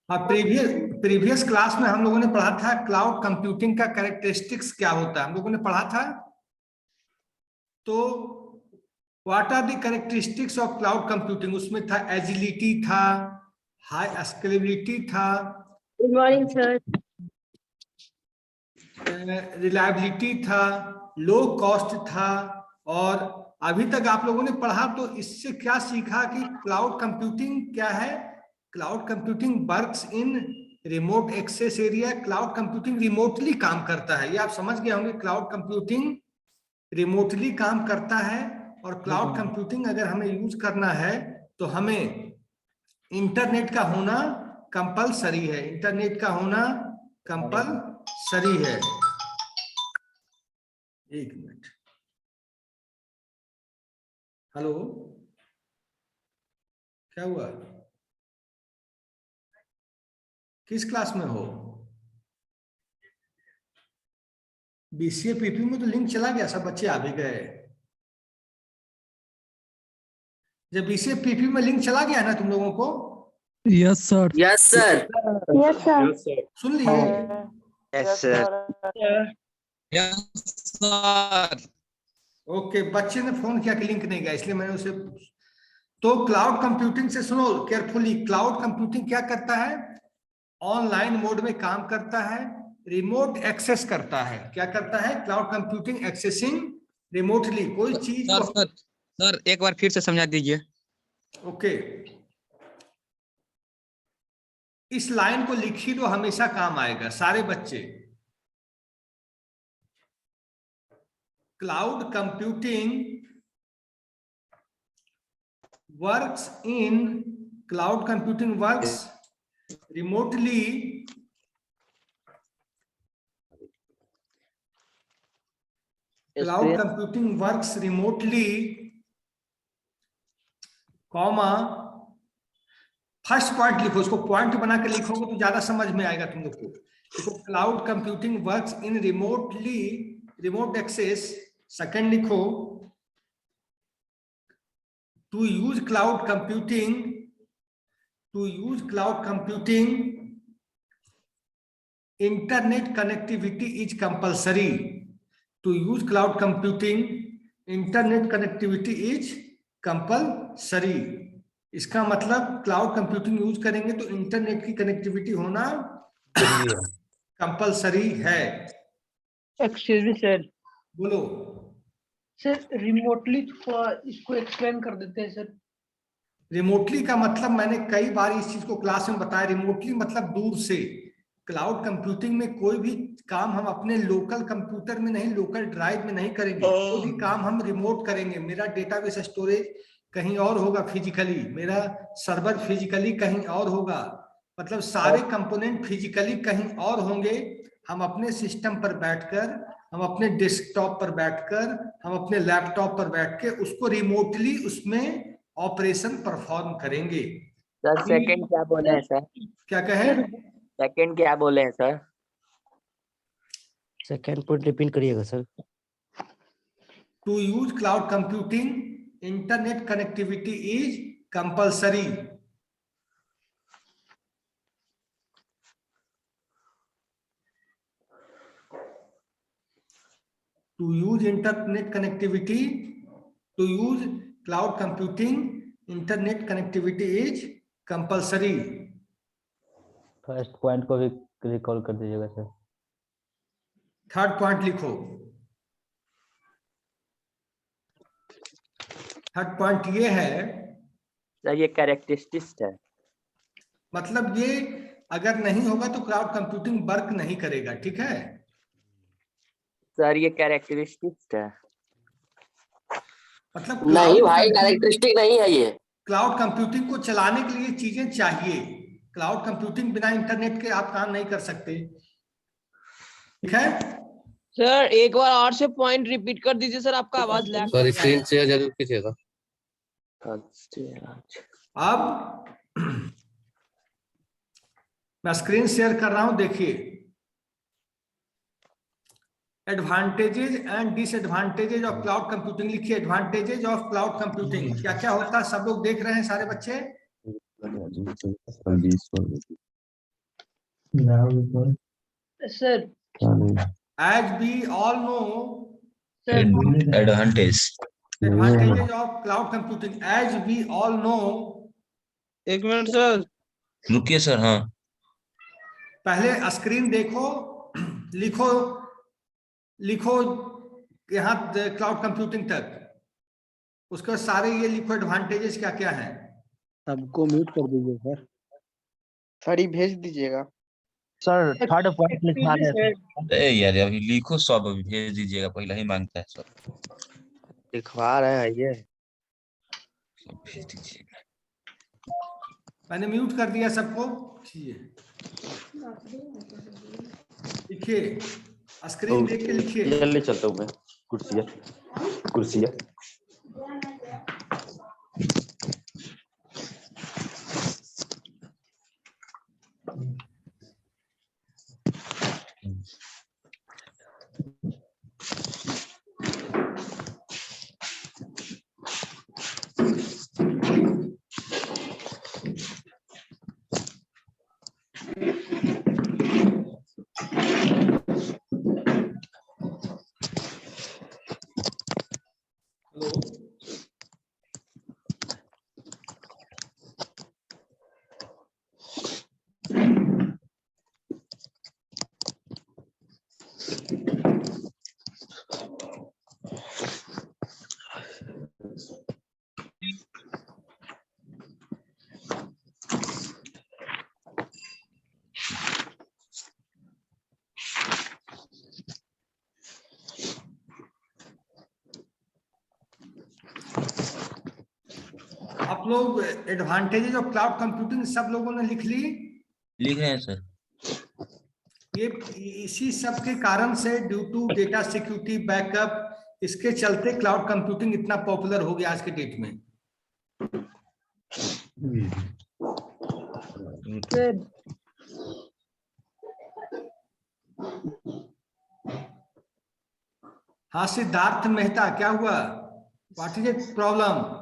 हाँ, previous class में हम लोगों ने पढ़ा था क्लाउड कंप्यूटिंग का कैरेक्टरिस्टिक्स क्या होता है, हम लोगों ने पढ़ा था। तो what are the characteristics of cloud computing, उसमें था एजिलिटी, था हाई स्केलेबिलिटी, था गुड मॉर्निंग सर, रिलायबिलिटी था, लो कॉस्ट था। और अभी तक आप लोगों ने पढ़ा तो इससे क्या सीखा कि क्लाउड कंप्यूटिंग क्या है। Cloud computing works in remote access area. Cloud computing remotely काम करता है, ये आप समझ गए होंगे। क्लाउड कंप्यूटिंग रिमोटली काम करता है। और क्लाउड कंप्यूटिंग अगर हमें यूज करना है तो हमें इंटरनेट का होना कंपलसरी है। इंटरनेट का होना कंपलसरी है। एक मिनट, हेलो, क्या हुआ? किस क्लास में हो? बीसीए पीपी में तो लिंक चला गया, सब बच्चे आ भी गए। जब बीसीए पीपी में लिंक चला गया ना तुम लोगों को? Yes sir. Yes sir. Yes sir, सुन लिए? Yes sir. Yes sir. Okay, बच्चे ने फोन किया कि लिंक नहीं गया, इसलिए मैंने उसे। तो क्लाउड कंप्यूटिंग से सुनो केयरफुली, क्लाउड कंप्यूटिंग क्या करता है? ऑनलाइन मोड में काम करता है, रिमोट एक्सेस करता है। क्या करता है? क्लाउड कंप्यूटिंग एक्सेसिंग रिमोटली कोई चीज सर को। सर एक बार फिर से समझा दीजिए। ओके, इस लाइन को लिखी दो, हमेशा काम आएगा सारे बच्चे। क्लाउड कंप्यूटिंग वर्क्स इन, cloud computing works remotely cloud computing works remotely, comma, first point लिखो, उसको पॉइंट बना के लिखोगे तो ज्यादा समझ में आएगा तुम लोग को। देखो, cloud computing works in remotely, remote access. Second लिखो, to use cloud computing, to use cloud computing internet connectivity is compulsory. To use cloud computing internet connectivity is compulsory. इसका मतलब क्लाउड कंप्यूटिंग यूज करेंगे तो internet की connectivity होना compulsory है। Excuse me sir, बोलो। Sir remotely इसको explain कर देते हैं सर। रिमोटली का मतलब मैंने कई बार इस चीज को क्लास में बताया। रिमोटली मतलब दूर से। क्लाउड कंप्यूटिंग में कोई भी काम हम अपने लोकल कंप्यूटर में नहीं, लोकल ड्राइव में नहीं करेंगे। कोई भी काम हम रिमोट करेंगे। मेरा डेटाबेस स्टोरेज कहीं और होगा फिजिकली, मेरा सर्वर फिजिकली कहीं और होगा, मतलब सारे कंपोनेंट फिजिकली कहीं और होंगे। हम अपने सिस्टम पर बैठकर, हम अपने डेस्कटॉप पर बैठकर, हम अपने लैपटॉप पर बैठ के उसको रिमोटली उसमें ऑपरेशन परफॉर्म करेंगे। सर सेकंड क्या बोले हैं सर? क्या कहे? सेकंड क्या बोले हैं सर? सेकंड पॉइंट रिपीट करिएगा sir. To use cloud computing internet connectivity is compulsory. To use internet connectivity, to use cloud computing internet connectivity is compulsory. First point को भी रिकॉल कर दीजिएगा सर। थर्ड पॉइंट लिखो। Third point ये है, sir ये characteristics है। मतलब ये अगर नहीं होगा तो क्लाउड कंप्यूटिंग वर्क नहीं करेगा, ठीक है? सर ये कैरेक्टरिस्टिक्स है। मतलब नहीं भाई, कैरेक्टरिस्टिक नहीं है ये। क्लाउड कंप्यूटिंग को चलाने के लिए चीजें चाहिए। क्लाउड कंप्यूटिंग बिना इंटरनेट के आप काम नहीं कर सकते, ठीक है? सर एक बार और से पॉइंट रिपीट कर दीजिए सर, आपका आवाज लैग सर स्क्रीन शेयर जरूर कीजिएगा। अब मैं स्क्रीन शेयर कर रहा हूं, देखिए। Advantages and disadvantages of cloud computing लिखिए। एडवांटेजेज ऑफ क्लाउड कंप्यूटिंग क्या क्या होता है, सब लोग देख रहे हैं सारे बच्चे? Sir, As we all know, sir, Advantage. advantages of cloud computing. As we all know, एक मिनट सर. रुकिए सर, हाँ पहले स्क्रीन देखो, लिखो लिखो यहाँ क्लाउड कंप्यूटिंग तक, उसके बाद सारे ये लिखो एडवांटेजेस क्या क्या है। सबको म्यूट कर दीजिए सर. सर भेज दीजिएगा। सर थर्ड पॉइंट लिखा excuse me, है. sir. ए यार अभी लिखो, सब अभी भेज दीजिएगा, पहले ही मांगता है सब। लिखवा रहे हैं ये। सब भेज दीजिएगा। मैंने म्यूट कर दिया सबको। लिखिए, स्क्रीन देख के लिखिए। जल्दी चलता हूँ मैं। कुर्सिया कुर्सिया। हेलो, आप लोग एडवांटेजेस ऑफ क्लाउड कंप्यूटिंग सब लोगों ने लिख ली? लिख रहे हैं सर। ये इसी सब के कारण से due to data security backup, इसके चलते क्लाउड कंप्यूटिंग इतना पॉपुलर हो गया आज के डेट में। Sir, हाँ सिद्धार्थ मेहता, क्या हुआ? What is it problem?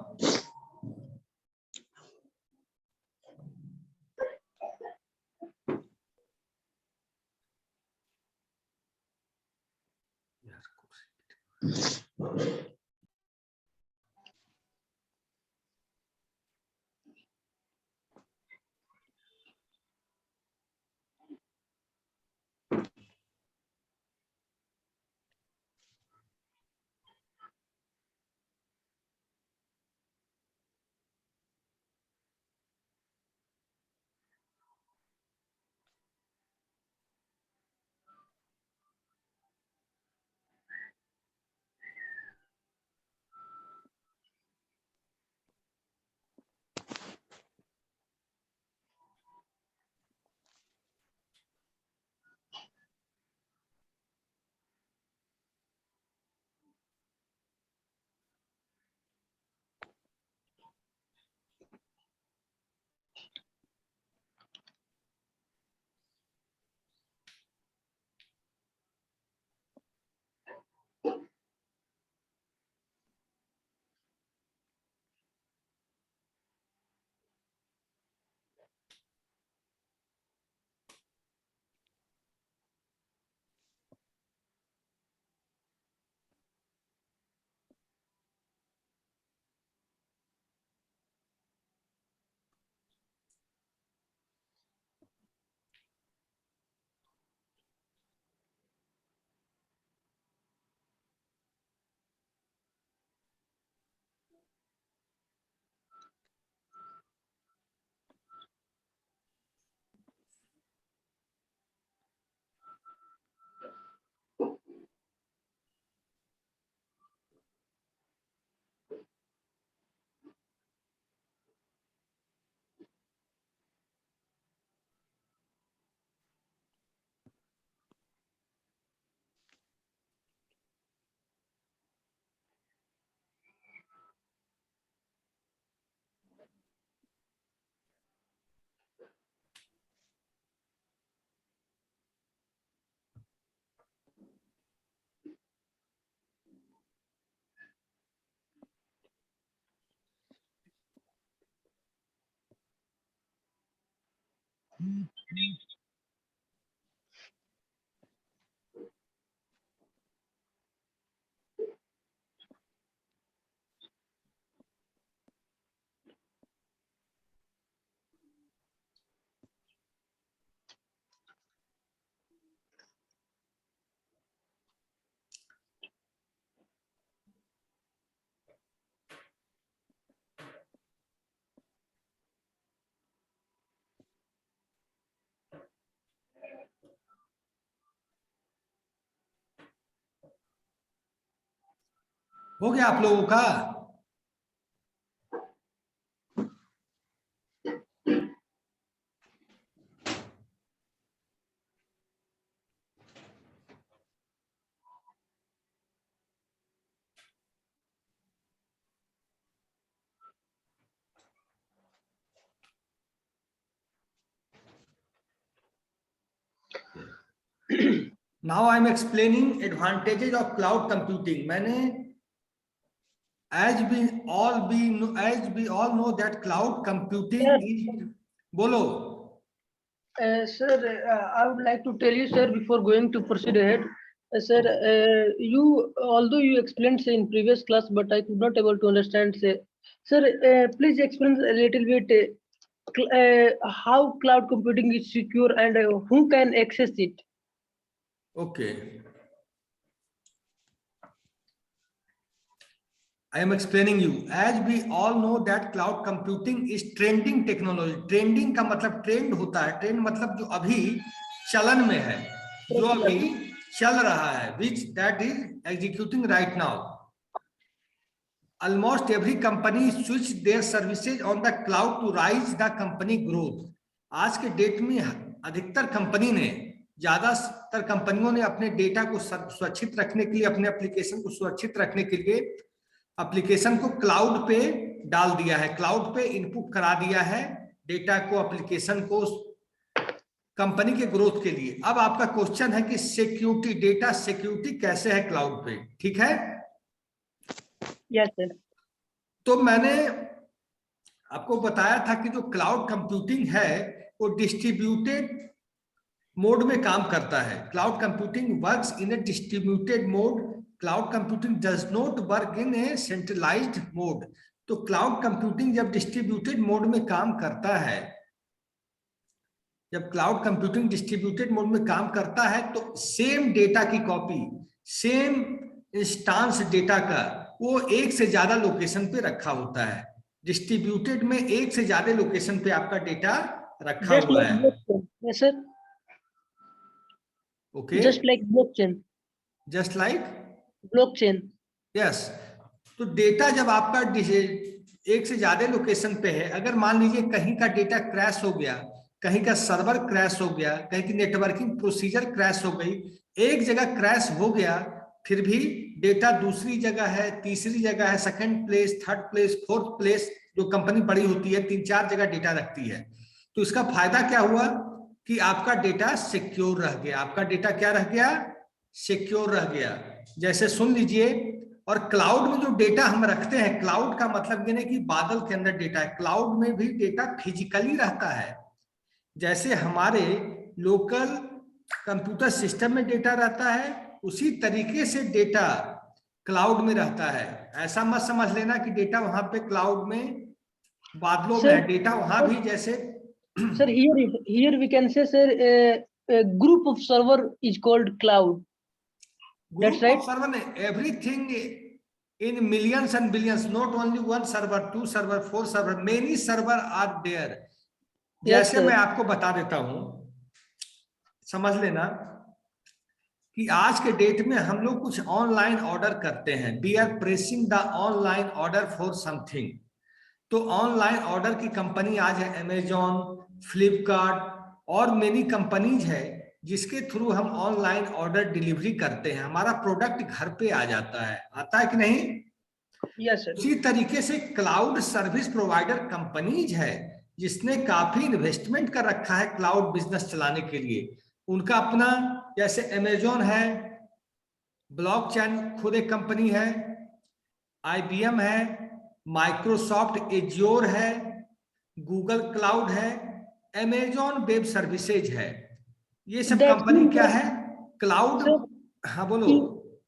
हो गया आप लोगों का? Now I am explaining advantages of cloud computing. as we all know that cloud computing is, bolo. Sir, I would like to tell you, sir, before going to proceed ahead, sir, although you explained say, in previous class, but I could not able to understand. Say, sir, please explain a little bit how cloud computing is secure and who can access it. Okay. I am explaining you. As we all know that cloud computing is trending technology. Trending का मतलब trend होता है. Trend मतलब जो अभी चलन में है, जो अभी चल रहा है, which that is executing right now. Almost every company switch their services on the cloud to rise the company growth. आज के डेट में अधिकतर कंपनी ने, ज्यादातर कंपनियों ने अपने डेटा को सुरक्षित रखने के लिए, अपने एप्लीकेशन को सुरक्षित रखने के लिए एप्लीकेशन को क्लाउड पे डाल दिया है, क्लाउड पे इनपुट करा दिया है डेटा को, एप्लीकेशन को, कंपनी के ग्रोथ के लिए. अब आपका क्वेश्चन है कि सिक्योरिटी, डेटा सिक्योरिटी कैसे है क्लाउड पे, ठीक है? Yes sir. तो मैंने आपको बताया था कि जो क्लाउड कंप्यूटिंग है वो डिस्ट्रीब्यूटेड मोड में काम करता है. Cloud computing works in A distributed mode. Cloud computing does not work in A centralised mode. तो क्लाउड कंप्यूटिंग जब डिस्ट्रीब्यूटेड मोड में काम करता है, जब क्लाउड कंप्यूटिंग डिस्ट्रीब्यूटेड मोड में काम करता है तो सेम डेटा की कॉपी, सेम इंस्टांस डेटा का, वो एक से ज्यादा लोकेशन पे रखा होता है. डिस्ट्रीब्यूटेड में एक से ज्यादा लोकेशन पे आपका डेटा रखा हुआ है. Yes sir. Okay, Just like blockchain. Just like Blockchain. Yes. तो डेटा जब आपका एक से ज्यादा लोकेशन पे है, अगर मान लीजिए कहीं का डेटा क्रैश हो गया, कहीं का सर्वर क्रैश हो गया, कहीं की नेटवर्किंग प्रोसीजर क्रैश हो गई, एक जगह क्रैश हो गया, फिर भी डेटा दूसरी जगह है, तीसरी जगह है, second place, third place, fourth place, जो कंपनी बड़ी होती है 3-4 जगह डेटा रखती है. तो इसका फायदा क्या हुआ कि आपका डेटा सिक्योर रह गया. आपका डेटा क्या रह गया? सिक्योर रह गया. जैसे सुन लीजिए, और क्लाउड में जो डेटा हम रखते हैं, क्लाउड का मतलब ये नहीं कि बादल के अंदर डेटा है, क्लाउड में भी डेटा फिजिकली रहता है. जैसे हमारे लोकल कंप्यूटर सिस्टम में डेटा रहता है, उसी तरीके से डेटा क्लाउड में रहता है. ऐसा मत समझ लेना कि डेटा वहां पे क्लाउड में बादलों में है, डेटा वहां भी जैसे. Sir, here we can say, sir, a group of server is called cloud. That's right. Server, everything in millions and billions, not only one server, 2 server, 4 server, many server are there. Yes, जैसे मैं आपको बता देता हूं, समझ लेना कि आज के डेट में हम लोग कुछ ऑनलाइन ऑर्डर करते हैं. We are pressing the online order for something. तो ऑनलाइन ऑर्डर की कंपनी आज है अमेजॉन, फ्लिपकार्ट और मेनी कंपनीज है जिसके थ्रू हम ऑनलाइन ऑर्डर डिलीवरी करते हैं. हमारा प्रोडक्ट घर पे आ जाता है, आता है कि नहीं? Yes sir. उसी तरीके से क्लाउड सर्विस प्रोवाइडर कंपनीज है जिसने काफी इन्वेस्टमेंट कर रखा है क्लाउड बिजनेस चलाने के लिए. उनका अपना, जैसे अमेजॉन है, ब्लॉकचेन खुद एक कंपनी है, IBM है, माइक्रोसॉफ्ट एज्योर है, गूगल क्लाउड है, अमेजॉन वेब सर्विसेज है. ये सब कंपनी क्या है? क्लाउड. हाँ बोलो.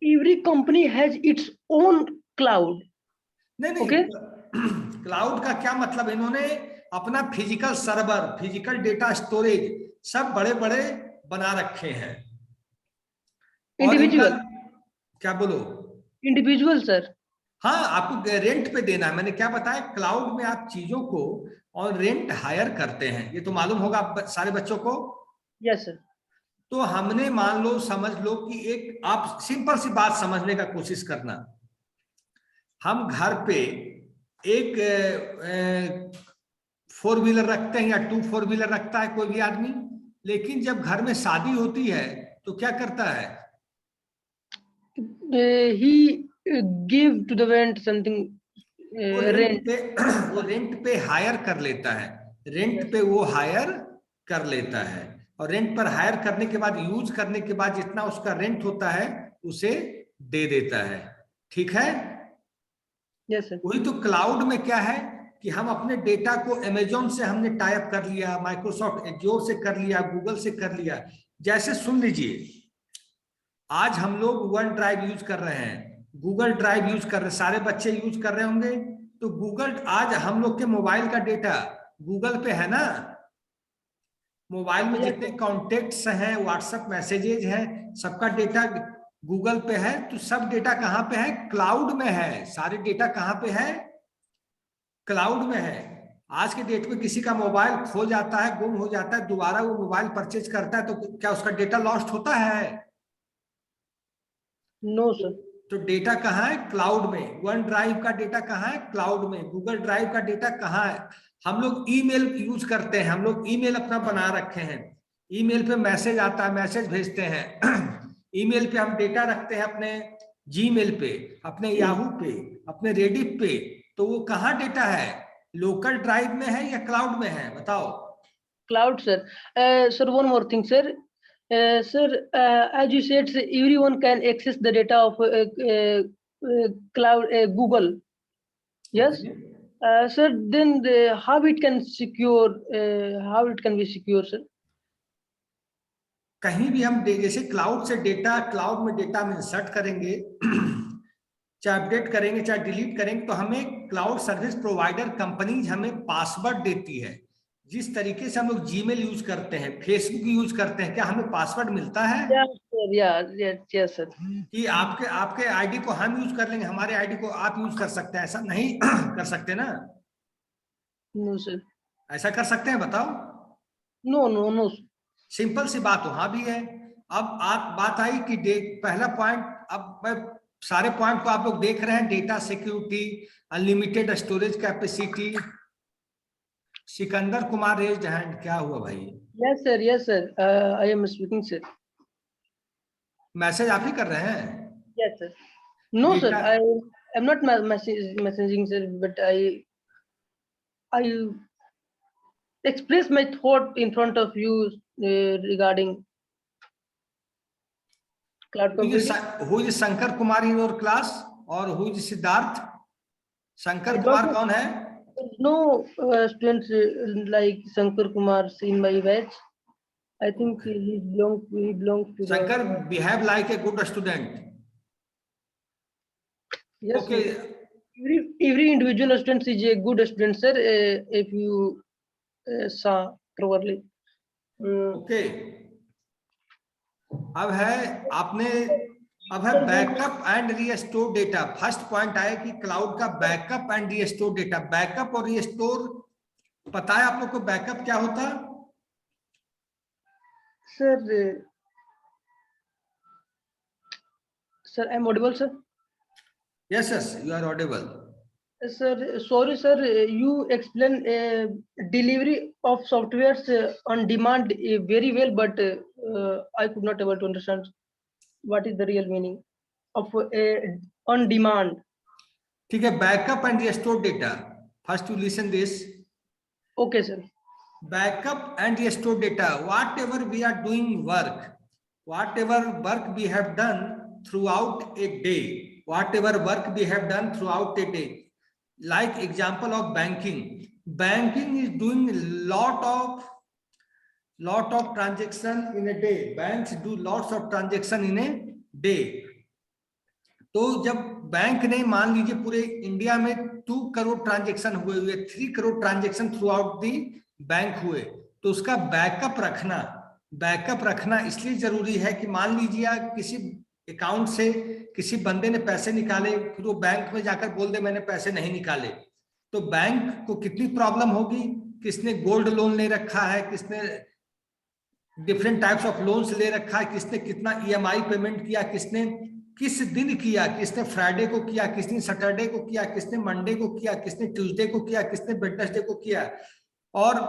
Every company has its own cloud. नहीं Okay. क्लाउड का क्या मतलब? इन्होंने अपना physical server, physical data storage सब बड़े बड़े बना रखे हैं. Individual. क्या बोलो? Individual sir. हाँ, आपको रेंट पे देना है. मैंने क्या बताया, क्लाउड में आप चीजों को और रेंट हायर करते हैं. ये तो मालूम होगा आप सारे बच्चों को. Yes sir. तो हमने मान लो, समझ लो कि एक, आप सिंपल सी बात समझने का कोशिश करना. हम घर पे एक 4 व्हीलर रखते हैं या 2 4 व्हीलर रखता है कोई भी आदमी, लेकिन जब घर में शादी होती है तो क्या करता है? He give to the rent something वो rent. वो रेंट पे हायर कर लेता है, रेंट पे वो हायर कर लेता है, और रेंट पर हायर करने के बाद यूज करने के बाद जितना उसका रेंट होता है उसे दे देता है। ठीक है? Yes sir. वही तो क्लाउड में क्या है कि हम अपने डेटा को अमेजोन से हमने टाई अप कर लिया, माइक्रोसॉफ्ट एज्योर से कर लिया, गूगल से कर लिया। जैसे सुन लीजिए, आज हम लोग वन ड्राइव यूज कर रहे हैं, गूगल ड्राइव यूज कर रहे हैं, सारे बच्चे यूज कर रहे होंगे, तो गूगल आज हम लोग के मोबाइल का डेटा गूगल पे है ना। मोबाइल में जितने कॉन्टेक्ट्स हैं, व्हाट्सएप मैसेजेज हैं, सबका डेटा गूगल पे है। तो सब डेटा कहाँ पे है? क्लाउड में है। सारे डेटा कहाँ पे है? क्लाउड में है। आज के डेट में किसी का मोबाइल खो जाता है, गुम हो जाता है, दोबारा वो मोबाइल परचेज करता है, तो क्या उसका डेटा लॉस्ट होता है? No sir. तो डेटा कहाँ है? क्लाउड में। वन ड्राइव का डेटा कहाँ है? क्लाउड में। गूगल ड्राइव का डेटा कहाँ है? हम लोग ईमेल यूज करते हैं, हम लोग ईमेल अपना बना रखे हैं, ईमेल पे मैसेज आता है, मैसेज भेजते हैं ईमेल पे हम डेटा रखते हैं, अपने जीमेल पे, अपने याहू पे, अपने रेडिट पे। तो वो कहाँ डेटा है? लोकल ड्राइव में है या क्लाउड में है? बताओ। Cloud sir. Sir, one more thing sir. Sir, as you said, sir, everyone can access the data of cloud Google. Yes. Sir, then how it can secure? How it can be secure, sir? कहीं भी हम जैसे cloud से data, cloud में data हम insert करेंगे चाहे update करेंगे चाहे डिलीट करेंगे, तो हमें क्लाउड सर्विस प्रोवाइडर कंपनीज हमें पासवर्ड देती है। जिस तरीके से हम लोग जीमेल यूज करते हैं, फेसबुक यूज करते हैं, क्या हमें पासवर्ड मिलता है? Yes, sir. Yes, sir. कि आपके आईडी को हम यूज कर लेंगे, हमारे आईडी को आप यूज कर सकते हैं? ऐसा नहीं कर सकते ना। No, sir. ऐसा कर सकते हैं? बताओ। No. सिंपल सी बात वहां भी है। अब बात आई कि पहला पॉइंट, अब मैं सारे पॉइंट को आप लोग देख रहे हैं, data security, unlimited storage capacity. Sikandar Kumar raised hand, क्या हुआ भाई? Yes, sir. I am speaking, sir. Message आप ही कर रहे हैं? Yes, sir. No, sir. Data- I am not messaging, sir, but I express my thought in front of you regarding cloud computing. Who is Shankar Kumar in your class or who is Siddharth? Shankar Kumar कौन है? No students like Shankar Kumar in my batch. I think he belongs to Shankar behave like a good student. Yes, Okay. sir. Every individual student is a good student, sir. If you saw properly. Okay. अब है backup and restore data. First point आया कि cloud का backup and restore data. Backup और restore पता है आप लोग को बैकअप क्या होता है? Sir, I'm audible, sir. Yes, you are audible. Sir, sorry, sir. You explain delivery of softwares on demand very well, but I could not able to understand what is the real meaning of on demand. ठीक है, backup and restore data. First you listen this. Okay, sir. Backup and restore data. Whatever we are doing whatever work we have done throughout a day, like example of banking is doing lot of transaction in a day. Banks do lots of transaction in a day. तो जब bank ने मान लीजिए पूरे India में 2 crore transaction हुए 3 crore transaction through out the bank हुए, तो उसका बैकअप रखना इसलिए जरूरी है कि मान लीजिए किसी अकाउंट से किसी बंदे ने पैसे निकाले, फिर वो बैंक में जाकर बोल दे मैंने पैसे नहीं निकाले, तो बैंक को कितनी प्रॉब्लम होगी। किसने गोल्ड लोन ले रखा है, किसने डिफरेंट टाइप्स ऑफ लोन्स ले रखा है, किसने कितना EMI पेमेंट किया, किसने किस दिन किया, किसने फ्राइडे को किया, किसने सैटरडे को किया, किसने मंडे को किया, किसने ट्यूसडे को किया, किसने वेडनेसडे को किया, और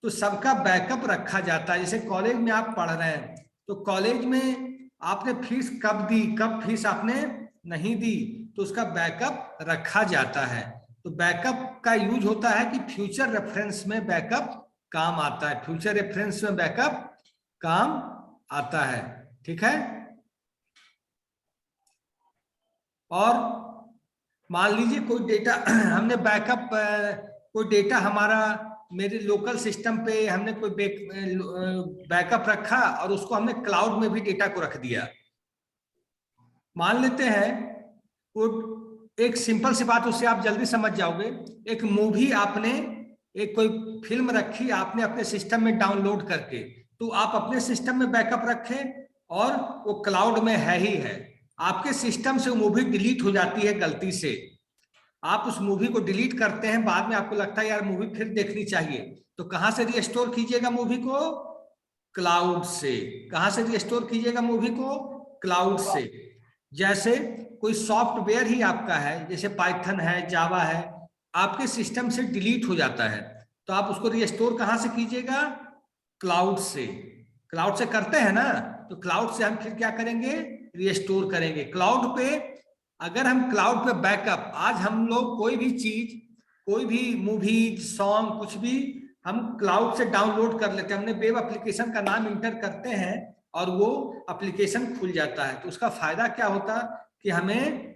तो सबका बैकअप रखा जाता है। जैसे कॉलेज में आप पढ़ रहे हैं तो कॉलेज में आपने फीस कब दी, कब फीस आपने नहीं दी, तो उसका बैकअप रखा जाता है। तो बैकअप का यूज होता है कि फ्यूचर रेफरेंस में बैकअप काम आता है, फ्यूचर रेफरेंस में बैकअप काम आता है, ठीक है। और मान लीजिए कोई डेटा हमने बैकअप, कोई डेटा हमारा मेरे लोकल सिस्टम पे हमने कोई बैकअप रखा और उसको हमने क्लाउड में भी डेटा को रख दिया। मान लेते हैं वो एक सिंपल सी बात, उससे आप जल्दी समझ जाओगे। एक मूवी आपने, एक कोई फिल्म रखी आपने अपने सिस्टम में डाउनलोड करके, तो आप अपने सिस्टम में बैकअप रखें और वो क्लाउड में है ही है। आपके सिस्टम से वो मूवी डिलीट हो जाती है गलती से, आप उस मूवी को डिलीट करते हैं, बाद में आपको लगता है यार मूवी फिर देखनी चाहिए, तो कहां से रिस्टोर कीजिएगा मूवी को? क्लाउड से। कहां से रिस्टोर कीजिएगा मूवी को? क्लाउड से। जैसे कोई सॉफ्टवेयर ही आपका है, जैसे पाइथन है, जावा है, आपके सिस्टम से डिलीट हो जाता है, तो आप उसको रिस्टोर कहां से कीजिएगा? क्लाउड से। क्लाउड से करते हैं ना, तो क्लाउड से हम फिर क्या करेंगे? रिस्टोर करेंगे। क्लाउड पे अगर हम क्लाउड पे बैकअप, आज हम लोग कोई भी चीज, कोई भी मूवी, सॉन्ग, कुछ भी हम क्लाउड से डाउनलोड कर लेते हैं। हमने वेब एप्लीकेशन का नाम इंटर करते हैं और वो एप्लीकेशन खुल जाता है। तो उसका फायदा क्या होता कि हमें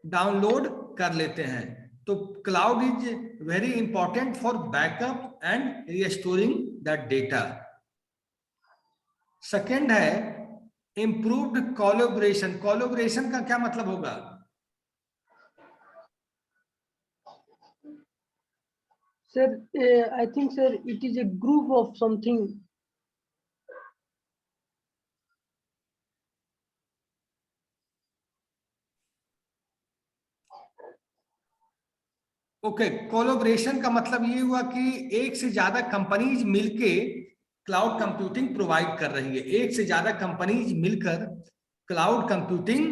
डाउनलोड कर लेते हैं। तो cloud is very important for backup and restoring the data. Second है इम्प्रूव्ड कोलैबोरेशन। कोलैबोरेशन का क्या मतलब होगा? Sir, I think, sir, it is a group of something. Okay, collaboration का मतलब ये हुआ कि एक से ज्यादा कंपनीज मिलके क्लाउड कंप्यूटिंग प्रोवाइड कर रही है। एक से ज्यादा कंपनीज मिलकर क्लाउड कंप्यूटिंग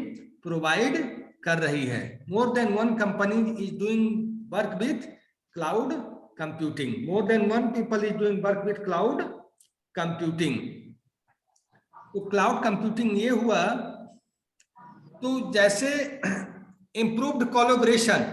प्रोवाइड कर रही है। More than one company is doing work with cloud computing. More than one people is doing work with cloud computing. तो क्लाउड कंप्यूटिंग ये हुआ। तो जैसे इंप्रूव्ड कोलैबोरेशन,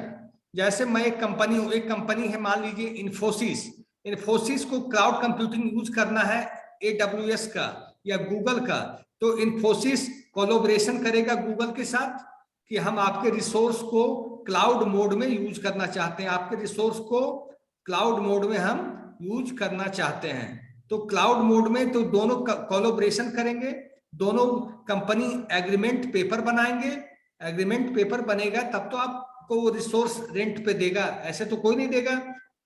जैसे मैं एक कंपनी हूं, एक कंपनी है मान लीजिए इन्फोसिस। इन्फोसिस को क्लाउड कंप्यूटिंग यूज करना है AWS का या गूगल का, तो इन्फोसिस कोलैबोरेशन करेगा गूगल के साथ कि हम आपके रिसोर्स को क्लाउड मोड में यूज करना चाहते हैं, आपके रिसोर्स को क्लाउड मोड में हम यूज करना चाहते हैं। तो क्लाउड मोड में तो दोनों कोलैबोरेशन करेंगे, दोनों कंपनी एग्रीमेंट पेपर बनाएंगे। एग्रीमेंट पेपर बनेगा तब तो आपको वो रिसोर्स रेंट पे देगा, ऐसे तो कोई नहीं देगा,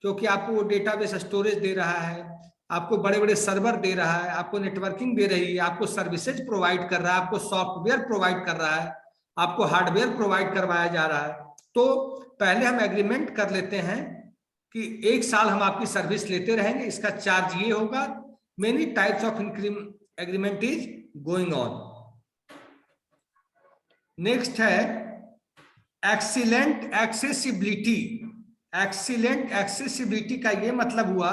क्योंकि आपको वो डेटाबेस स्टोरेज दे रहा है, आपको बड़े बड़े सर्वर दे रहा है, आपको नेटवर्किंग दे रही है, आपको सर्विसेज प्रोवाइड कर रहा है, आपको सॉफ्टवेयर प्रोवाइड कर रहा है, आपको हार्डवेयर प्रोवाइड करवाया जा रहा है। तो पहले हम एग्रीमेंट कर लेते हैं कि 1 साल हम आपकी सर्विस लेते रहेंगे, इसका चार्ज ये होगा। Many types of agreement is going on. Next है एक्सीलेंट एक्सेसिबिलिटी। एक्सीलेंट एक्सेसिबिलिटी का ये मतलब हुआ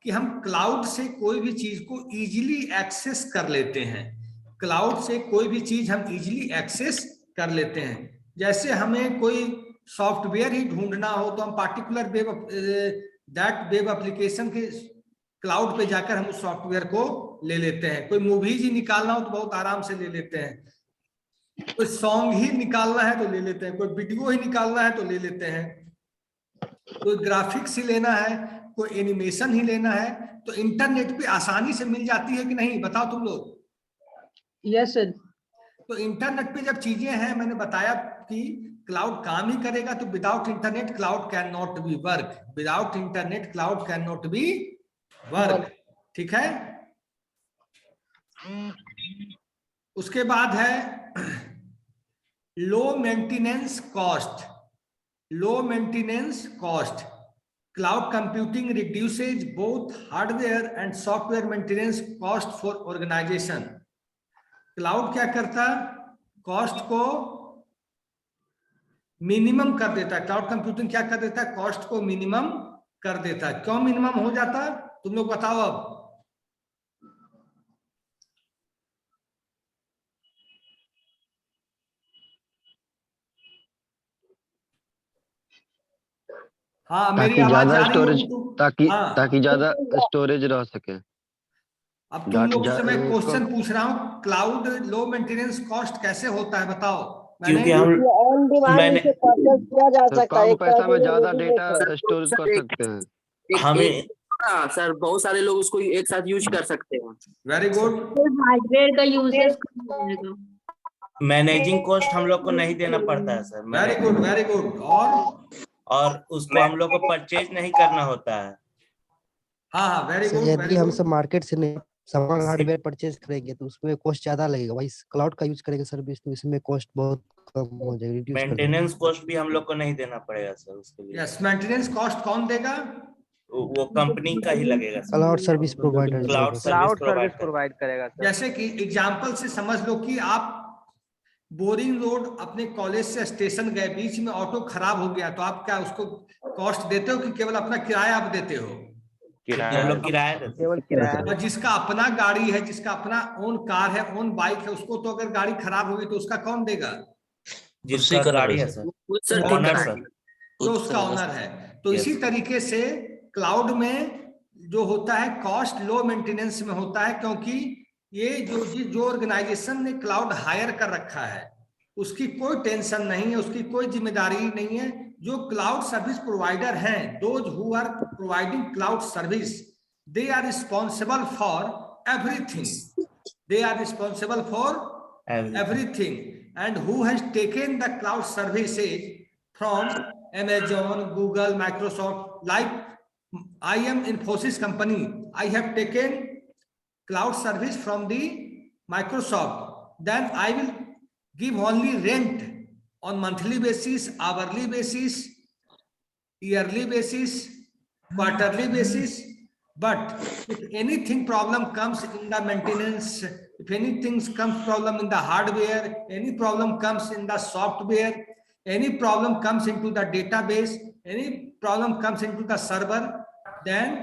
कि हम क्लाउड से कोई भी चीज को इजीली एक्सेस कर लेते हैं। क्लाउड से कोई भी चीज हम इजीली एक्सेस कर लेते हैं। जैसे हमें कोई सॉफ्टवेयर ही ढूंढना हो तो हम पार्टिकुलर वेब एप्लीकेशन के क्लाउड पे जाकर हम उस सॉफ्टवेयर को ले लेते हैं। कोई मूवीज ही निकालना हो तो बहुत आराम से ले लेते हैं, कोई सॉन्ग ही निकालना है तो ले लेते हैं, कोई वीडियो ही निकालना है तो ले लेते हैं, कोई ग्राफिक्स ही लेना है, कोई एनिमेशन ही लेना है, तो इंटरनेट पे आसानी से मिल जाती है कि नहीं, बताओ तुम लोग? Yes, sir. तो इंटरनेट पे जब चीजें हैं, मैंने बताया कि क्लाउड काम ही करेगा, तो without internet cloud can not be work. Without internet cloud can not be work, ठीक है। उसके बाद है low maintenance cost. Low maintenance cost, cloud computing reduces both hardware and software maintenance cost for organization. Cloud क्या करता? Cost को minimum कर देता है। क्लाउड कंप्यूटिंग क्या कर देता है? कॉस्ट को मिनिमम कर देता है। क्यों मिनिमम हो जाता है तुम लोग बताओ अब। हाँ मेरी ताकि आवाज ज्यादा जा रही स्टोरेज, होगी तुम? ताकि हाँ ताकि ज्यादा स्टोरेज रह सके। अब तुम लोगों से मैं क्वेश्चन कम- पूछ रहा हूँ, क्लाउड लो मेंटेनेंस कॉस्ट कैसे होता है बताओ। क्योंकि मैंने हम ऑन डिमांड मैंने इसे परचेज किया जा तो सकता है। कम एक तरह पैसा से में ये ज्यादा ready-made डेटा है। स्टोरेज कर सकते हैं। हमें हाँ सर, बहुत सारे लोग उसको एक साथ यूज कर सकते हैं। Very good. हार्डवेयर का यूसेज कम हो जाएगा। मैनेजिंग कॉस्ट हम लोग को नहीं देना पड़ता है sir. Very good very good. और उसको हम लोग को परचेज नहीं करना होता है। हाँ हाँ वेरी सर गुड यदि वेरी हम गुड। सब मार्केट से नहीं सामान हार्डवेयर परचेज करेंगे तो उसमें कॉस्ट ज्यादा लगेगा। वही क्लाउड का यूज करेंगे सर्विस तो इसमें कॉस्ट बहुत कम हो जाएगी, रिड्यूस कर देंगे। मेंटेनेंस कॉस्ट भी हम लोग को नहीं देना पड़ेगा सर उसके लिए। यस, मेंटेनेंस कॉस्ट कौन देगा? वो कंपनी का ही लगेगा sir. Cloud service provider cloud service cloud provide service कर। प्रोवाइड करेगा सर। जैसे कि एग्जांपल से समझ लो कि आप बोरिंग रोड अपने कॉलेज से स्टेशन गए, बीच में ऑटो खराब हो गया, तो आप क्या उसको कॉस्ट देते हो कि केवल अपना किराया आप देते हो? हम लोग किराया देते हैं। केवल किराया। और जिसका अपना गाड़ी है, जिसका अपना ओन कार है, ओन बाइक है, उसको तो अगर गाड़ी खराब होगी तो उसका कौन देगा? जिसका गाड़ी है सर, सर ओनर सर। जो उसका ओनर है। तो Yes. इसी तरीके से क्लाउड में जो होता है कॉस्ट लो मेंटेनेंस में होता है, क्योंकि ये जो ऑर्गेनाइजेशन ने क्लाउड हायर कर रखा है उसकी कोई टेंशन नहीं है, उसकी कोई जिम्मेदारी नहीं है। जो क्लाउड सर्विस प्रोवाइडर हैं, those who are providing cloud service, they are responsible for everything. They are responsible for everything, and who has taken the cloud services from Amazon, Google, Microsoft. Like I am Infosys company, I have taken cloud service from the Microsoft. Then I will give only rent on monthly basis, hourly basis, yearly basis, quarterly basis. But if anything problem comes in the maintenance, if anything comes problem in the hardware, any problem comes in the software, any problem comes into the database, any problem comes into the server, then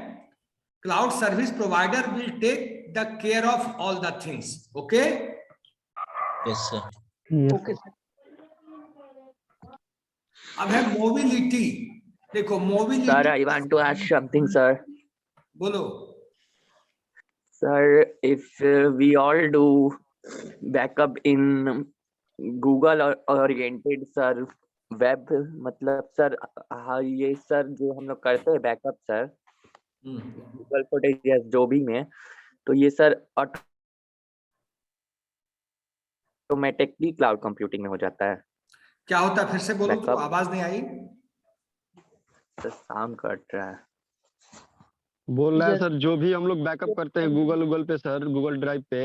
cloud service provider will take the care of all the things. Okay? Yes sir. Okay, sir. अब है mobility. देखो sir mobility, I want to ask something sir. बोलो। Sir, if we all do backup in Google oriented sir web, मतलब sir ये sir जो हम लोग करते हैं बैकअप सर गूगल फुटेज या जो भी में, तो ये सर ऑटोमेटिकली क्लाउड कंप्यूटिंग में हो जाता है। क्या होता है फिर से बोलो तो, Backup. आवाज नहीं आई। सर साउंड कट रहा है। बोल रहा है Yes. सर, जो भी हम लोग बैकअप करते हैं गूगल पे सर, गूगल ड्राइव पे,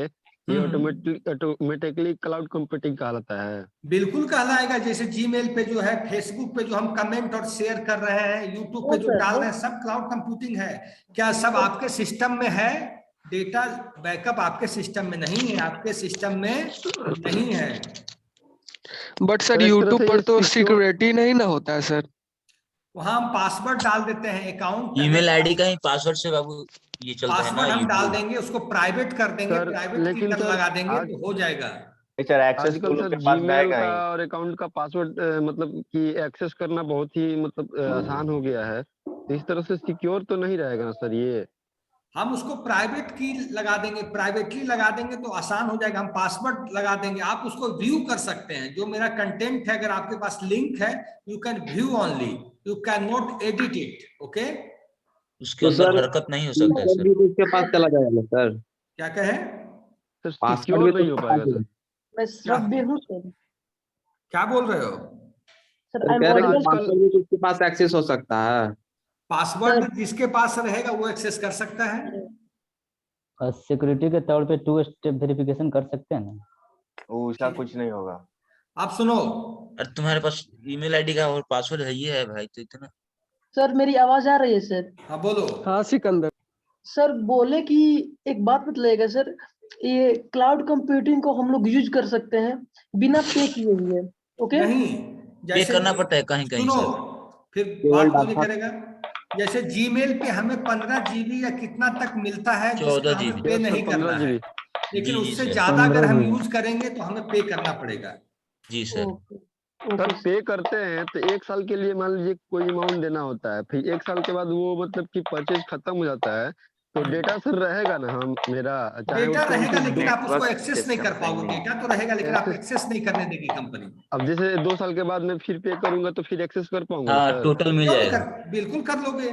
ये ऑटोमेटिकली क्लाउड कंप्यूटिंग कहलाता है। बिल्कुल कहलाएगा। जैसे जीमेल पे जो है, फेसबुक पे जो हम कमेंट और शेयर कर रहे हैं, यूट्यूब पे जो डाल रहे हैं, सब क्लाउड कंप्यूटिंग है। क्या सब आपके सिस्टम में है? डेटा बैकअप आपके सिस्टम में नहीं है, आपके सिस्टम में नहीं है। बट सर तो एक तरह यूट्यूब से पर ये तो secure- सिक्योरिटी नहीं ना होता है सर। वहां हम पासवर्ड डाल देते हैं, अकाउंट ईमेल आईडी का ही पासवर्ड से बाबू ये चलता है ना पासवर्ड हम डाल YouTube। देंगे, उसको प्राइवेट कर देंगे, सर, प्राइवेट की लेकिन तरह सर, लगा देंगे आज- तो हो जाएगा। सर एक्सेस आजकल तो सर लोग के पास जीमेल रहेगा का ही। और अकाउंट का पासवर्ड मतलब कि एक्सेस करना बहुत ही मतलब आसान हो गया है। तो इस तरह से सिक्योर तो नहीं रहेगा ना सर ये। हम उसको प्राइवेट की लगा देंगे, प्राइवेटली लगा देंगे तो आसान हो जाएगा। हम पासवर्ड लगा देंगे, आप उसको व्यू कर सकते हैं। जो मेरा कंटेंट है, अगर आपके पास लिंक है, you can view only, you can not edit it. Okay, उसके अंदर हरकत नहीं हो सकता है सर। उसके पास चला जाएगा सर। क्या कहे? सर पासवर्ड सिक्योर भी नहीं हो पाएगा सर। मैं श्रव्य हूँ सर। क्या बोल रहे हो? सर कह आई रहे एम हैं ऑडिबल। कि पासवर्ड भी उसके पास एक्सेस हो सकता है। पासवर्ड जिसके पास रहेगा वो एक्सेस कर सकता है। और सिक्योरिटी के तौर पे 2 स्टेप वेरिफिकेशन कर सकते हैं ना। उसका कुछ नहीं होगा। आप सुनो, अरे तुम्हारे पास ईमेल आईडी का और पासवर्ड है, ये है भाई तो इतना। सर मेरी आवाज आ रही है सर? हाँ बोलो। हाँ सिकंदर। सर बोले कि एक बात बतलाइएगा सर, ये क्लाउड कंप्यूटिंग को हम लोग यूज कर सकते हैं बिना पे किए हुए। ओके नहीं, पे जैसे करना पड़ता है कहीं कहीं सुनो, सर। फिर बात क्यों नहीं करेगा? जैसे जीमेल पे हमें 15 GB या कितना तक मिलता है 14 जिसका हमें GB। पे नहीं करना है, लेकिन जी जी उससे सर। ज्यादा अगर 15 हम GB। यूज करेंगे तो हमें पे करना पड़ेगा। जी सर। ओके सर ओके पे करते हैं तो 1 साल के लिए मान लीजिए कोई अमाउंट देना होता है, फिर 1 साल के बाद वो मतलब कि परचेज खत्म हो जाता है, तो डेटा सर रहेगा ना हम मेरा, चाहे वो डेटा रहेगा 22 लेकिन आप उसको नेटवर्क एक्सेस नहीं कर सिस्टम पाओगे। सही नहीं डेटा तो रहेगा लेकिन आप एक्सेस। एक्सेस नहीं करने देगी कंपनी। अब जैसे 2 साल के बाद मैं फिर पे करूंगा तो फिर एक्सेस कर पाऊंगा ना हाँ सर? टोटल मिल क्यों नहीं जाएगा। कर, बिल्कुल कर लोगे।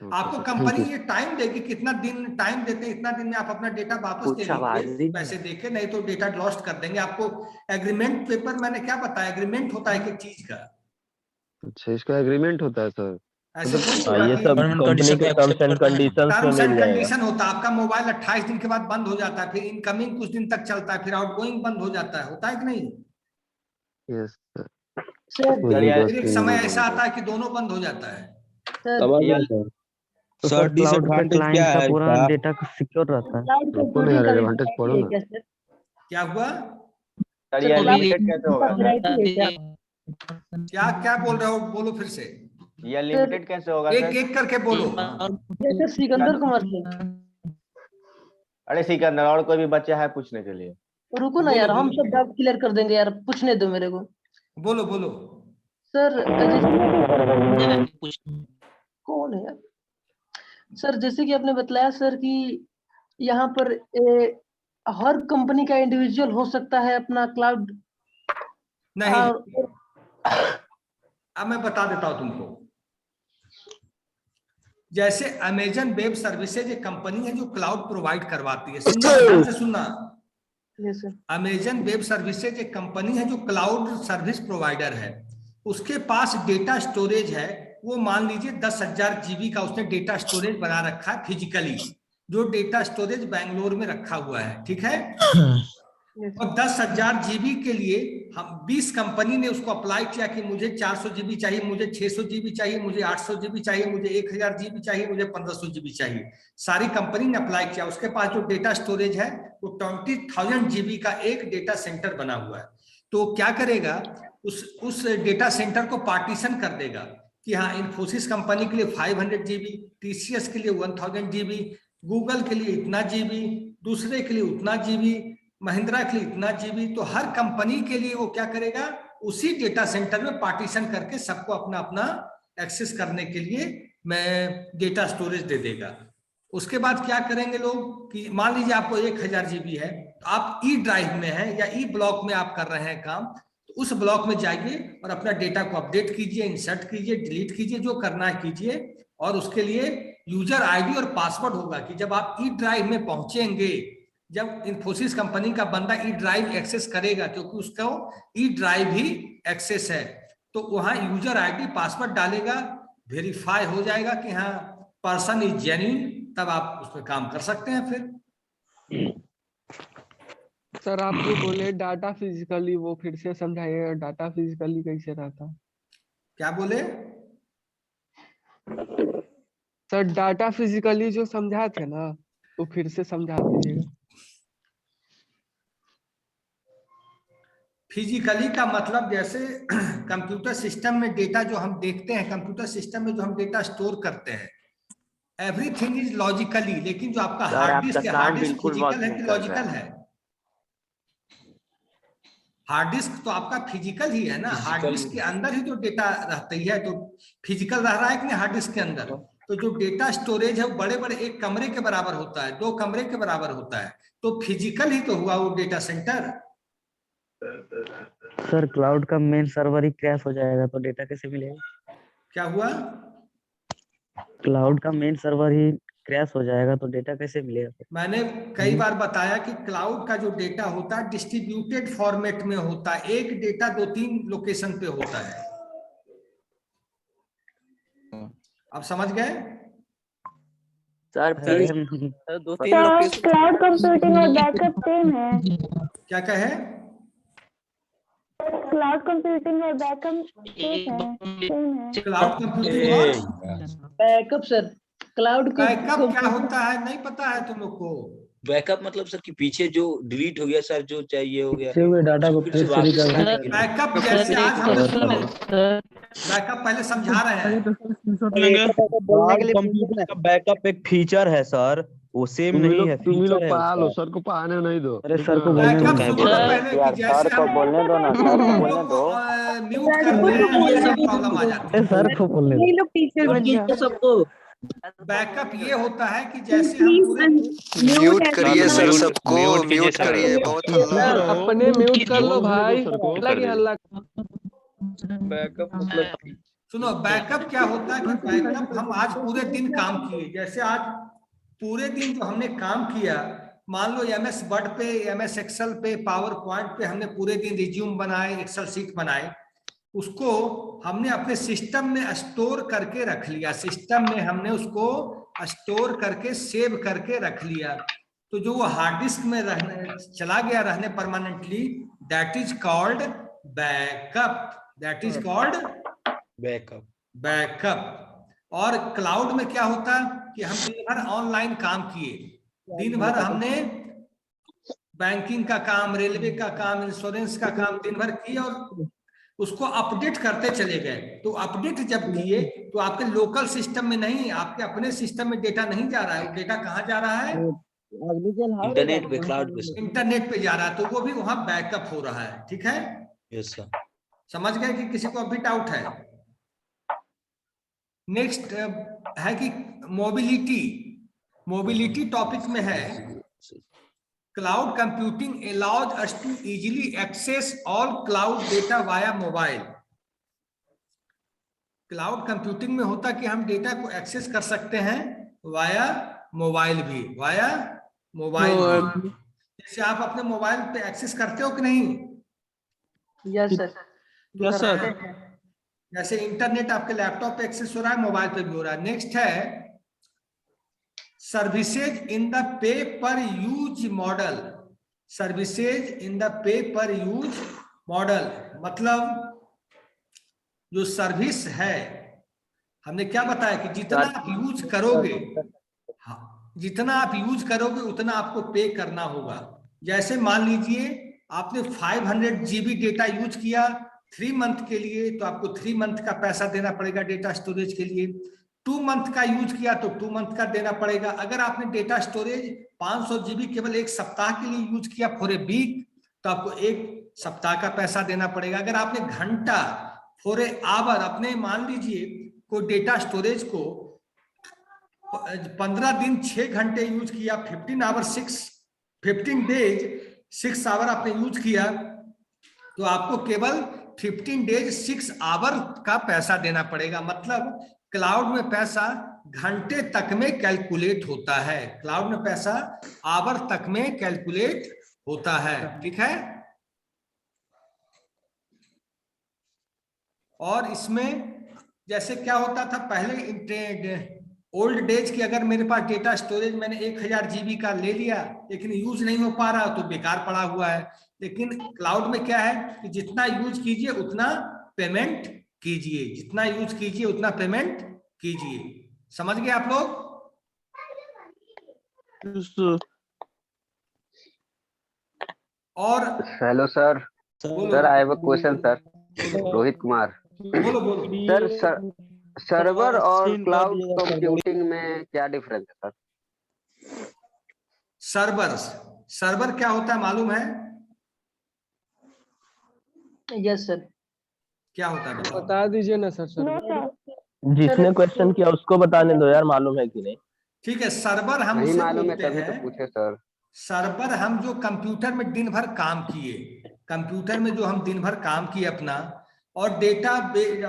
आपको सर थैंक कंपनी यू। ये टाइम देगी, कितना दिन टाइम देते हैं, इतना दिन में आप अपना डेटा वापस दे कुछ आवाज दीजिए ही पैसे देके, नहीं तो डेटा लॉस्ट कर देंगे आपको। एग्रीमेंट पेपर मैंने क्या बताया, एग्रीमेंट होता है एक एक चीज का। अच्छा, इसका एग्रीमेंट होता है सर? ऐसे मतलब थोड़ी होगा ये कि सब टर्म एंड कंपनी कंडीशन के को टर्म्स एक्सेप्ट एंड करते हैं हम। कंडीशंस में टर्म्स मिल एंड जाएगा। कंडीशन होता है। आपका मोबाइल 28 दिन के बाद बंद हो जाता है, फिर इनकमिंग कुछ दिन तक चलता है, फिर आउटगोइंग बंद हो जाता है, होता है कि नहीं? Yes sir. सर कोई चलिए फिर एक दिक्कत समय नहीं ऐसा है। आता है कि दोनों बंद हो जाता है। सर समझ गए सर। तो सर सर क्लाउड का डिसएडवांटेज क्या क्लाइंट का है पूरा इसका? डेटा सिक्योर रहता है। क्लाउड रुको ना कंप्यूटिंग यार, का भी एडवांटेज पढ़ो वैरायटी है ना। क्या सर? क्या हुआ? सर सर ये क्लाउड लिमिटेड कैसे कंप्यूटिंग का होगा? वैरायटी है क्या? क्या क्या बोल रहे हो, बोलो फिर से, ये सर लिमिटेड कैसे होगा एक सर? एक करके बोलो। जैसे सिकंदर कुमार सिंह, अरे सिकंदर, और कोई भी बच्चा है पूछने के लिए? रुको ना बोलो यार, हम बोलो सब डाउट क्लियर कर देंगे यार, पूछने दो मेरे को। बोलो बोलो। सर जैसे कौन है यार? सर जैसे कि आपने बतलाया सर कि यहाँ पर हर कंपनी का इंडिविजुअल हो सकता है अपना क्लाउड। नहीं, अब मैं बता देता हूं तुमको। जैसे अमेजन वेब सर्विसेज एक कंपनी है जो क्लाउड प्रोवाइड करवाती है, सुनना ध्यान से सुनना। Yes sir. Amazon web services एक कंपनी है जो क्लाउड सर्विस प्रोवाइडर है। उसके पास डेटा स्टोरेज है, वो मान लीजिए 10,000 GB का उसने डेटा स्टोरेज बना रखा है फिजिकली, जो डेटा स्टोरेज बैंगलोर में रखा हुआ है, ठीक है। और 10,000 GB के लिए हम 20 कंपनी ने उसको अप्लाई किया कि मुझे 400 GB चाहिए, मुझे 600 GB चाहिए, मुझे 800 GB चाहिए, मुझे 1000 GB चाहिए, मुझे 1500 GB चाहिए। सारी कंपनी ने अप्लाई किया। उसके पास जो डेटा स्टोरेज है वो 20,000 GB का एक डेटा सेंटर बना हुआ है। तो क्या करेगा, उस डेटा सेंटर को पार्टीशन कर देगा कि हाँ, इन्फोसिस कंपनी के लिए 500 GB, TCS के लिए 1000 GB, गूगल के लिए इतना GB, दूसरे के लिए उतना GB, महिंद्रा के लिए इतना GB। तो हर कंपनी के लिए वो क्या करेगा, उसी डेटा सेंटर में पार्टीशन करके सबको अपना अपना एक्सेस करने के लिए मैं डेटा स्टोरेज दे देगा। उसके बाद क्या करेंगे लोग कि मान लीजिए आपको 1000 GB है, तो आप ई ड्राइव में है या ई ब्लॉक में आप कर रहे हैं काम, तो उस ब्लॉक में जाइए और अपना डेटा को अपडेट कीजिए, इंसर्ट कीजिए, डिलीट कीजिए, जो करना है कीजिए। और उसके लिए यूजर आईडी और पासवर्ड होगा कि जब आप ई ड्राइव में पहुंचेंगे, जब इन्फोसिस कंपनी का बंदा ई ड्राइव एक्सेस करेगा, क्योंकि उसका ई ड्राइव ही एक्सेस है, तो वहां यूजर आईडी पासवर्ड डालेगा, वेरीफाई हो जाएगा कि हाँ पर्सन इज जेन्युइन, तब आप उसमें काम कर सकते हैं। फिर सर आप जो बोले डाटा फिजिकली, वो फिर से समझाइएगा, डाटा फिजिकली कैसे रहता? क्या बोले? सर डाटा फिजिकली जो समझा थे ना, वो फिर से समझा दीजिएगा। फिजिकली का मतलब जैसे कंप्यूटर सिस्टम में डेटा जो हम देखते हैं, कंप्यूटर सिस्टम में जो हम डेटा स्टोर करते हैं, एवरीथिंग इज लॉजिकली, लेकिन जो आपका सर हार्ड डिस्क आपका है, हार्ड साउंड डिस्क बिल्कुल वर्क फिजिकल है नहीं कि कर लॉजिकल रहा है? हार्ड डिस्क तो आपका फिजिकल ही है ना, हार्ड फिजिकल। डिस्क के अंदर ही तो डेटा रहती है, तो फिजिकल रह रहा है कि नहीं हार्ड डिस्क के अंदर? तो जो डेटा स्टोरेज है वो बड़े बड़े एक कमरे के बराबर होता है, 2 कमरे के बराबर होता है, तो फिजिकल ही तो हुआ वो डेटा सेंटर। सर क्लाउड का मेन सर्वर ही क्रैश हो जाएगा तो डेटा कैसे मिलेगा? क्या हुआ? क्लाउड का मेन सर्वर ही क्रैश हो जाएगा तो डेटा कैसे मिलेगा? मैंने कई बार बताया कि क्लाउड का जो डेटा होता है डिस्ट्रीब्यूटेड फॉर्मेट में होता है, एक डेटा 2-3 लोकेशन पे होता है। आप समझ गए? Sir sir please cloud computing और बैकअप सेम है। क्या कहे? क्लाउड कंप्यूटिंग और बैकअप सेम है। क्लाउड कंप्यूटिंग और बैकअप सर, क्लाउड बैकअप क्या होता है नहीं पता है तुम लोग को? बैकअप मतलब सर कि पीछे जो डिलीट हो गया सर, जो चाहिए हो गया, पीछे हुए डाटा को फिर फिर से से वापस रिकवर करने करने के लिए। बैकअप जैसे आज हम सुनो, बैकअप पहले समझा रहे हैं। कंप्यूटर का बैकअप एक फीचर है सर, वो सेम नहीं है, तुम ही लोग फीचर है पढ़ा लो, उसका। सर को पढ़ाने नहीं दो। अरे सर को बोलने बैकअप दो। सुनो तो पहले कि जैसे हम बोलने दो ना, सर को बोलने दो। म्यूट करते हैं ये सब प्रॉब्लम आ जाती है। सर को बोलने दो। लोग टीचर बन जाओ सबको बैकअप ये होता है कि जैसे हम पूरे म्यूट करिए सर म्यूट- सबको, म्यूट कीजिए म्यूट सर। करिए, बहुत हल्ला सर हो रहा है। अपने म्यूट कर लो बोलने दो भाई, सर को। लगी हल्ला। बैकअप मतलब सुनो, बैकअप क्या होता है कि बैकअप हम आज पूरे दिन काम किए, जैसे आज पूरे दिन जो हमने काम किया, मान लो MS वर्ड पे, MS एक्सेल पे, पावर पॉइंट पे हमने पूरे दिन रिज्यूम बनाए, एक्सेल शीट बनाए, उसको हमने अपने सिस्टम में स्टोर करके रख लिया। सिस्टम में हमने उसको स्टोर करके सेव करके रख लिया, तो जो वो हार्ड डिस्क में रहने चला गया रहने permanently, that is called backup. That is called backup. Backup. और क्लाउड में क्या होता है कि हम दिन भर ऑनलाइन काम किए, दिन भर हमने बैंकिंग का काम, रेलवे का काम, इंश्योरेंस का काम दिन भर किए और उसको अपडेट करते चले गए। तो अपडेट जब किए तो आपके लोकल सिस्टम में नहीं, आपके अपने सिस्टम में डेटा नहीं जा रहा है। डेटा कहाँ जा रहा है? इंटरनेट पे, क्लाउड पे सर। इंटरनेट पे जा रहा है, तो वो भी वहां बैकअप हो रहा है। ठीक है, यस सर। समझ गए कि किसी को अभी डाउट है? नेक्स्ट है कि मोबिलिटी। मोबिलिटी टॉपिक में है, cloud computing allows us to easily access all cloud data via mobile। Cloud computing में होता कि हम डेटा को एक्सेस कर सकते हैं वाया मोबाइल भी, वाया मोबाइल भी। जैसे आप अपने मोबाइल पे एक्सेस करते हो कि नहीं? Yes sir. Yes sir. जैसे इंटरनेट आपके लैपटॉप पे एक्सेस हो रहा है, मोबाइल पे भी हो रहा है। नेक्स्ट है सर्विसेज इन द पे पर use model. Services in the pay पर यूज मॉडल मतलब जो सर्विस है, हमने क्या बताया कि जितना आप यूज करोगे, हाँ, जितना आप यूज करोगे उतना आपको पे करना होगा। जैसे मान लीजिए आपने 500 GB डेटा यूज किया 3 मंथ के लिए, तो आपको 3 मंथ का पैसा देना पड़ेगा डेटा स्टोरेज के लिए। 2 मंथ का यूज किया तो 2 मंथ का देना पड़ेगा। अगर आपने डेटा स्टोरेज 500 GB केवल एक सप्ताह के लिए यूज किया फॉर ए वीक, तो आपको 1 सप्ताह का पैसा देना पड़ेगा। अगर आपने घंटा फॉर ए आवर, अपने मान लीजिए कोई डेटा स्टोरेज को 15 दिन 6 घंटे यूज किया, 15 डेज 6 आवर आपने यूज किया, तो आपको केवल 15 डेज 6 आवर का पैसा देना पड़ेगा। मतलब क्लाउड में पैसा घंटे तक में कैलकुलेट होता है, क्लाउड में पैसा आवर तक में कैलकुलेट होता है। ठीक है, और इसमें जैसे क्या होता था पहले, ओल्ड डेज की, अगर मेरे पास डेटा स्टोरेज मैंने 1000 GB का ले लिया लेकिन यूज नहीं हो पा रहा तो बेकार पड़ा हुआ है। लेकिन क्लाउड में क्या है कि जितना यूज कीजिए उतना पेमेंट कीजिए, जितना यूज कीजिए उतना पेमेंट कीजिए। समझ गए आप लोग? और hello sir. Sir I have a question sir. Rohit Kumar. बोलो बोलो। सर सर्वर और क्लाउड कंप्यूटिंग में क्या डिफरेंस है सर? सर्वर क्या होता है मालूम है? Yes sir. क्या होता है बता दीजिए ना सर। जिसने क्वेश्चन किया उसको बताने दो यार, मालूम है कि नहीं। ठीक है, सर्वर हम नहीं उसे मालूम है बोलते तभी तो हैं। पूछे सर। सर्वर हम जो कंप्यूटर में दिन भर काम किए, कंप्यूटर में जो हम दिन भर काम किए अपना, और डेटा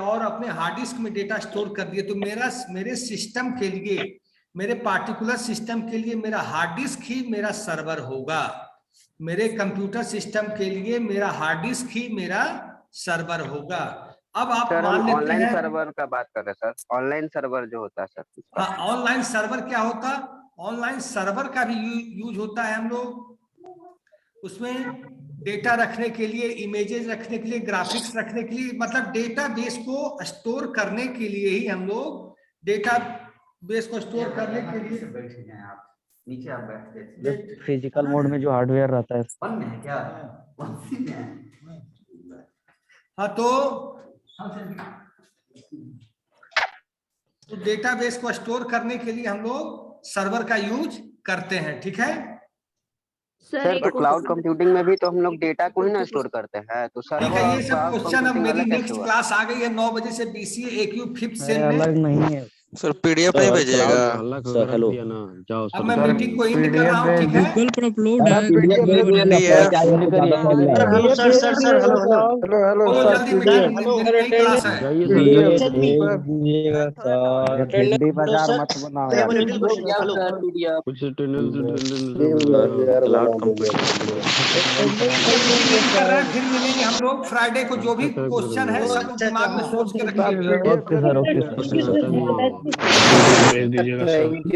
और अपने हार्ड डिस्क में डेटा स्टोर कर दिए, तो मेरे सिस्टम के लिए, मेरे पार्टिकुलर सिस्टम के लिए मेरा हार्ड डिस्क ही मेरा सर्वर होगा। मेरे कंप्यूटर सिस्टम के लिए मेरा हार्ड डिस्क ही मेरा सर्वर होगा। अब आप सर मान हम लेते ऑनलाइन हैं, सर्वर का बात कर रहे हैं सर। ऑनलाइन सर्वर जो होता है सर। हाँ, ऑनलाइन सर्वर क्या होता? ऑनलाइन सर्वर का भी यूज होता है हम लोग उसमें डेटा रखने के लिए, इमेजेस रखने के लिए, ग्राफिक्स रखने के लिए, मतलब डेटाबेस को स्टोर करने के लिए ही हम लोग डेटा बेस को स्टोर करने के लिए बैठ जाएं आप, नीचे आप बैठते फिजिकल मोड में जो हार्डवेयर रहता है वन में है क्या, वन सी में है। हाँ तो डेटाबेस को स्टोर करने के लिए हम लोग सर्वर का यूज करते हैं, ठीक है। सर तो क्लाउड कंप्यूटिंग में भी तो हम लोग डेटा को ही ना स्टोर करते हैं, तो ठीक है, ये सब क्वेश्चन अब मेरी नेक्स्ट क्लास आ गई है 9 बजे से BCA AQ 5th सेम में। अलग नहीं है सर पीडीएफ नहीं भेजिएगा। सर हेलो जाओ अब मैं मीटिंग को एंड कर रहा हूँ, ठीक है। गूगल पर अपलोड है। Hello sir sir sir hello hello बोलो जल्दी, मेरी नई क्लास है। मत बनाओ कुछ फिर मिलेंगे हम लोग फ्राइडे को, जो भी क्वेश्चन है सब दिमाग में सोच के रखिएगा। Okay sir, okay sir. भेज दीजिएगा सर।